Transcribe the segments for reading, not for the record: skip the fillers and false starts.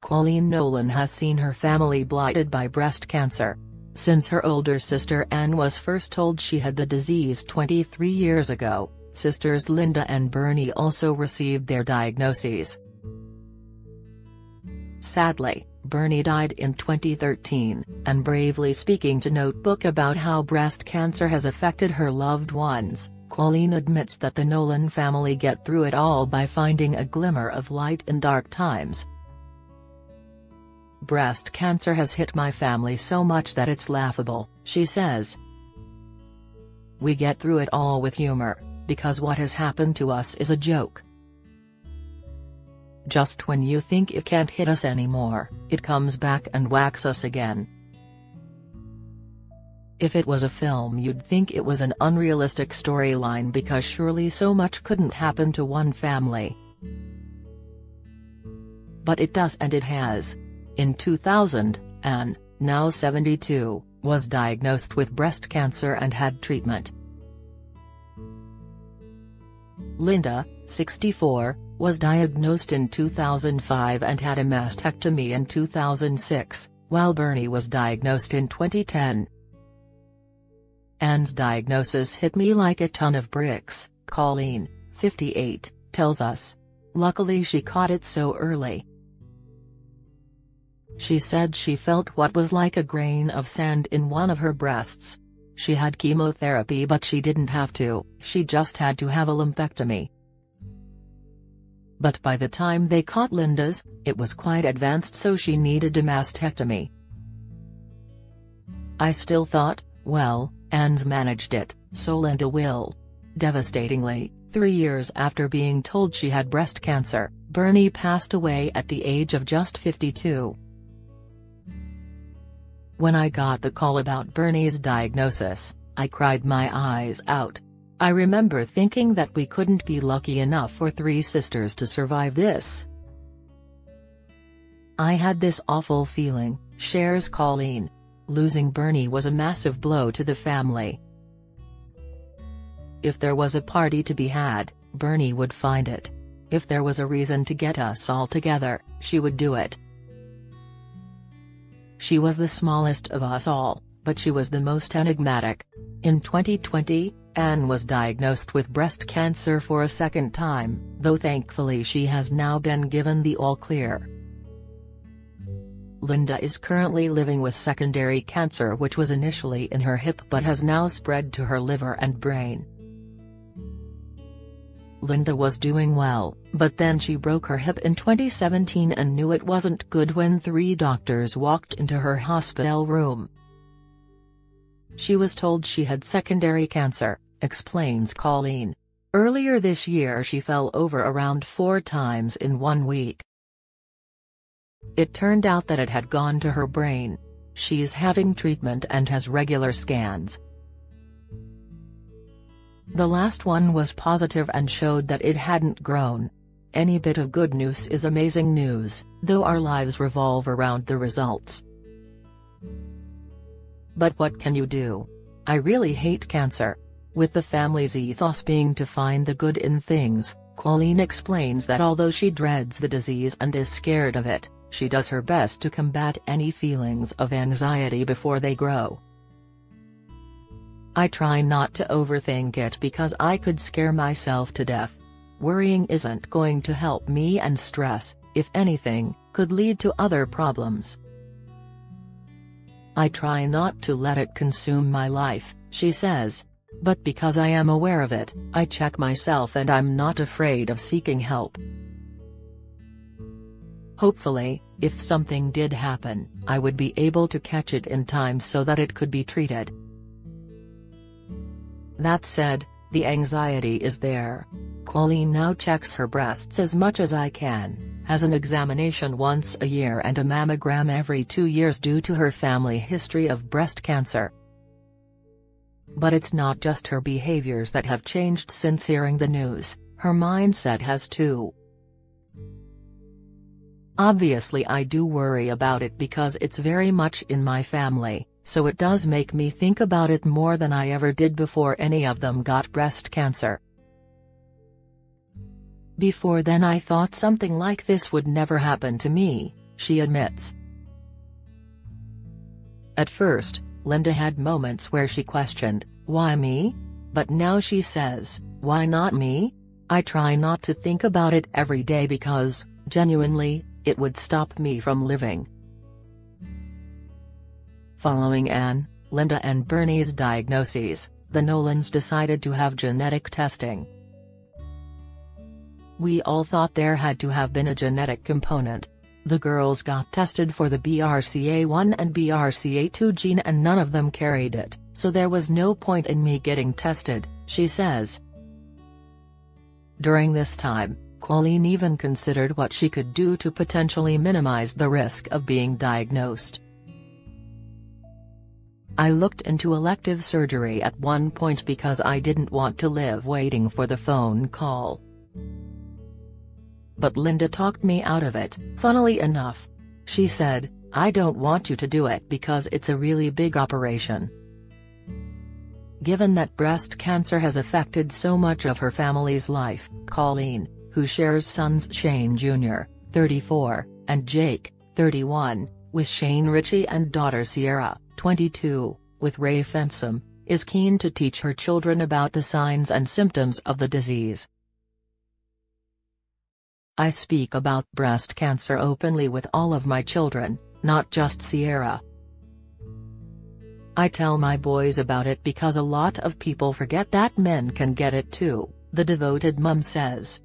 Coleen Nolan has seen her family blighted by breast cancer. Since her older sister Anne was first told she had the disease 23 years ago, sisters Linda and Bernie also received their diagnoses. Sadly, Bernie died in 2013, and bravely speaking to Notebook about how breast cancer has affected her loved ones, Coleen admits that the Nolan family get through it all by finding a glimmer of light in dark times. "Breast cancer has hit my family so much that it's laughable," she says. "We get through it all with humor, because what has happened to us is a joke. Just when you think it can't hit us anymore, it comes back and whacks us again. If it was a film you'd think it was an unrealistic storyline because surely so much couldn't happen to one family. But it does, and it has." In 2000, Anne, now 72, was diagnosed with breast cancer and had treatment. Linda, 64, was diagnosed in 2005 and had a mastectomy in 2006, while Bernie was diagnosed in 2010. "Anne's diagnosis hit me like a ton of bricks," Coleen, 58, tells us. "Luckily she caught it so early." She said she felt what was like a grain of sand in one of her breasts. She had chemotherapy, but she didn't have to, she just had to have a lumpectomy. But by the time they caught Linda's, it was quite advanced, so she needed a mastectomy. "I still thought, well, Anne's managed it, so Linda will." Devastatingly, 3 years after being told she had breast cancer, Bernie passed away at the age of just 52. "When I got the call about Bernie's diagnosis, I cried my eyes out. I remember thinking that we couldn't be lucky enough for 3 sisters to survive this. I had this awful feeling," shares Coleen. Losing Bernie was a massive blow to the family. "If there was a party to be had, Bernie would find it. If there was a reason to get us all together, she would do it. She was the smallest of us all, but she was the most enigmatic." In 2020, Anne was diagnosed with breast cancer for a second time, though thankfully she has now been given the all-clear. Linda is currently living with secondary cancer, which was initially in her hip but has now spread to her liver and brain. Linda was doing well, but then she broke her hip in 2017 and knew it wasn't good when 3 doctors walked into her hospital room. She was told she had secondary cancer, explains Coleen. Earlier this year she fell over around 4 times in 1 week. It turned out that it had gone to her brain. She's having treatment and has regular scans. The last one was positive and showed that it hadn't grown. Any bit of good news is amazing news, though our lives revolve around the results. But what can you do? I really hate cancer. With the family's ethos being to find the good in things, Coleen explains that although she dreads the disease and is scared of it, she does her best to combat any feelings of anxiety before they grow. "I try not to overthink it because I could scare myself to death. Worrying isn't going to help me, and stress, if anything, could lead to other problems. I try not to let it consume my life," she says. "But because I am aware of it, I check myself and I'm not afraid of seeking help. Hopefully, if something did happen, I would be able to catch it in time so that it could be treated." That said, the anxiety is there. Coleen now checks her breasts as much as I can, has an examination once a year and a mammogram every 2 years due to her family history of breast cancer. But it's not just her behaviors that have changed since hearing the news, her mindset has too. "Obviously I do worry about it because it's very much in my family, so it does make me think about it more than I ever did before any of them got breast cancer. Before then I thought something like this would never happen to me, she admits. At first, Linda had moments where she questioned, "Why me?" But now she says, "Why not me? I try not to think about it every day because, genuinely, it would stop me from living." Following Anne, Linda and Bernie's diagnoses, the Nolans decided to have genetic testing. "We all thought there had to have been a genetic component. The girls got tested for the BRCA1 and BRCA2 gene and none of them carried it, so there was no point in me getting tested," she says. During this time, Coleen even considered what she could do to potentially minimize the risk of being diagnosed. "I looked into elective surgery at one point because I didn't want to live waiting for the phone call. But Linda talked me out of it, funnily enough. She said, 'I don't want you to do it because it's a really big operation.'" Given that breast cancer has affected so much of her family's life, Coleen, who shares sons Shane Jr., 34, and Jake, 31, with Shane Ritchie and daughter Sierra, 22, with Ray Fensom, is keen to teach her children about the signs and symptoms of the disease. "I speak about breast cancer openly with all of my children, not just Sierra. I tell my boys about it because a lot of people forget that men can get it too," the devoted mum says.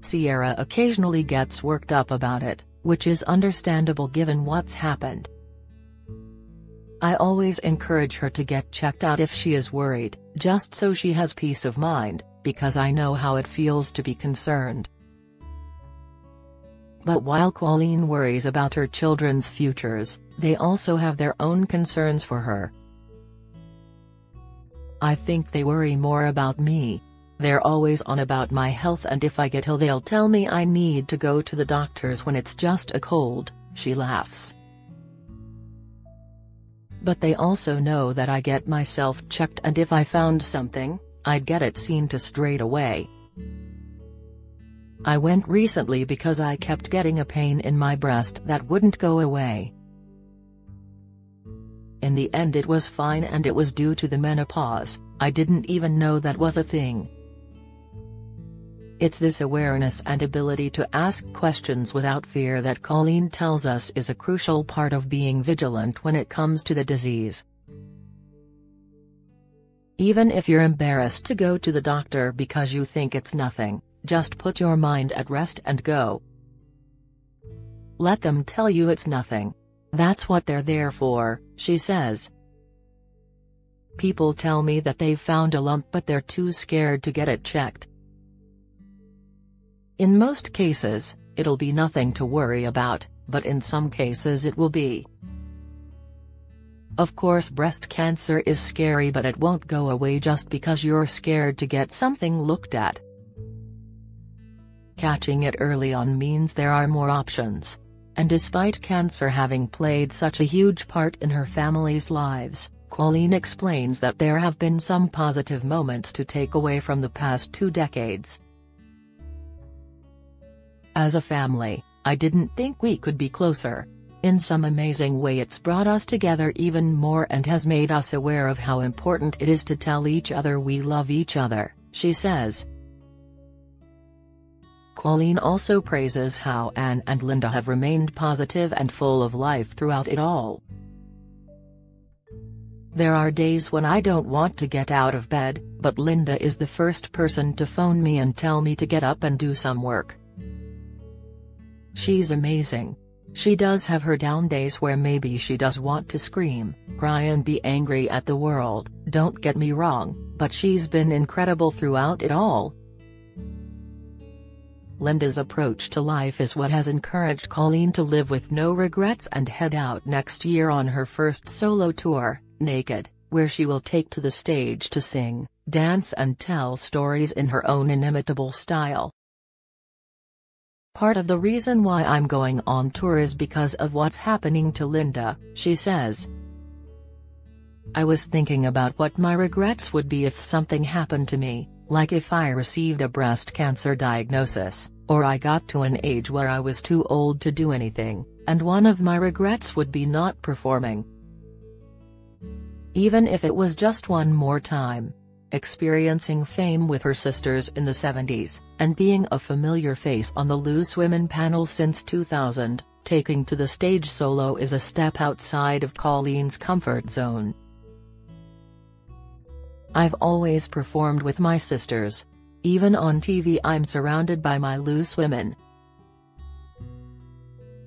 Sierra occasionally gets worked up about it, which is understandable given what's happened. "I always encourage her to get checked out if she is worried, just so she has peace of mind, because I know how it feels to be concerned." But while Coleen worries about her children's futures, they also have their own concerns for her. "I think they worry more about me. They're always on about my health and if I get ill they'll tell me I need to go to the doctors when it's just a cold," she laughs. "But they also know that I get myself checked and if I found something, I'd get it seen to straight away. I went recently because I kept getting a pain in my breast that wouldn't go away. In the end it was fine and it was due to the menopause. I didn't even know that was a thing." It's this awareness and ability to ask questions without fear that Coleen tells us is a crucial part of being vigilant when it comes to the disease. "Even if you're embarrassed to go to the doctor because you think it's nothing, just put your mind at rest and go. Let them tell you it's nothing. That's what they're there for," she says. "People tell me that they've found a lump but they're too scared to get it checked. In most cases, it'll be nothing to worry about, but in some cases it will be. Of course breast cancer is scary but it won't go away just because you're scared to get something looked at. Catching it early on means there are more options." And despite cancer having played such a huge part in her family's lives, Coleen explains that there have been some positive moments to take away from the past 2 decades. "As a family, I didn't think we could be closer. In some amazing way it's brought us together even more and has made us aware of how important it is to tell each other we love each other," she says. Coleen also praises how Anne and Linda have remained positive and full of life throughout it all. "There are days when I don't want to get out of bed, but Linda is the first person to phone me and tell me to get up and do some work. She's amazing. She does have her down days where maybe she does want to scream, cry and be angry at the world, don't get me wrong, but she's been incredible throughout it all." Linda's approach to life is what has encouraged Coleen to live with no regrets and head out next year on her first solo tour, Naked, where she will take to the stage to sing, dance and tell stories in her own inimitable style. "Part of the reason why I'm going on tour is because of what's happening to Linda," she says. "I was thinking about what my regrets would be if something happened to me, like if I received a breast cancer diagnosis, Or I got to an age where I was too old to do anything, and one of my regrets would be not performing. Even if it was just one more time. Experiencing fame with her sisters in the 70s, and being a familiar face on the Loose Women panel since 2000, taking to the stage solo is a step outside of Coleen's comfort zone. I've always performed with my sisters. Even on TV I'm surrounded by my Loose Women.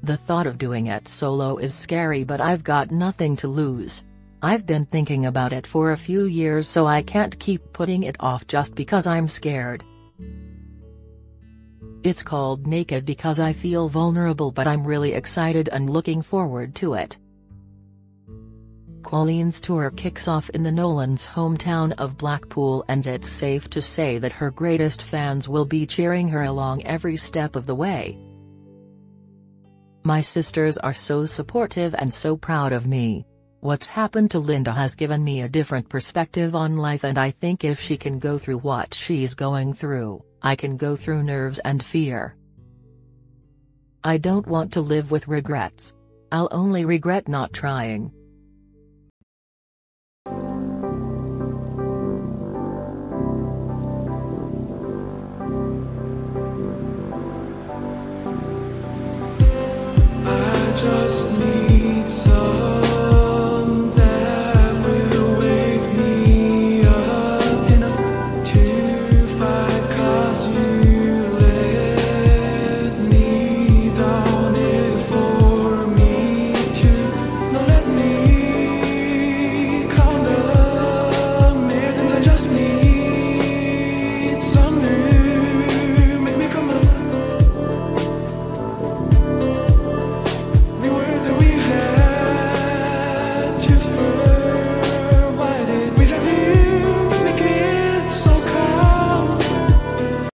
The thought of doing it solo is scary, but I've got nothing to lose. I've been thinking about it for a few years, so I can't keep putting it off just because I'm scared. It's called Naked because I feel vulnerable, but I'm really excited and looking forward to it. Coleen's tour kicks off in the Nolans' hometown of Blackpool, and it's safe to say that her greatest fans will be cheering her along every step of the way. My sisters are so supportive and so proud of me. What's happened to Linda has given me a different perspective on life, and I think if she can go through what she's going through, I can go through nerves and fear. I don't want to live with regrets. I'll only regret not trying. I just need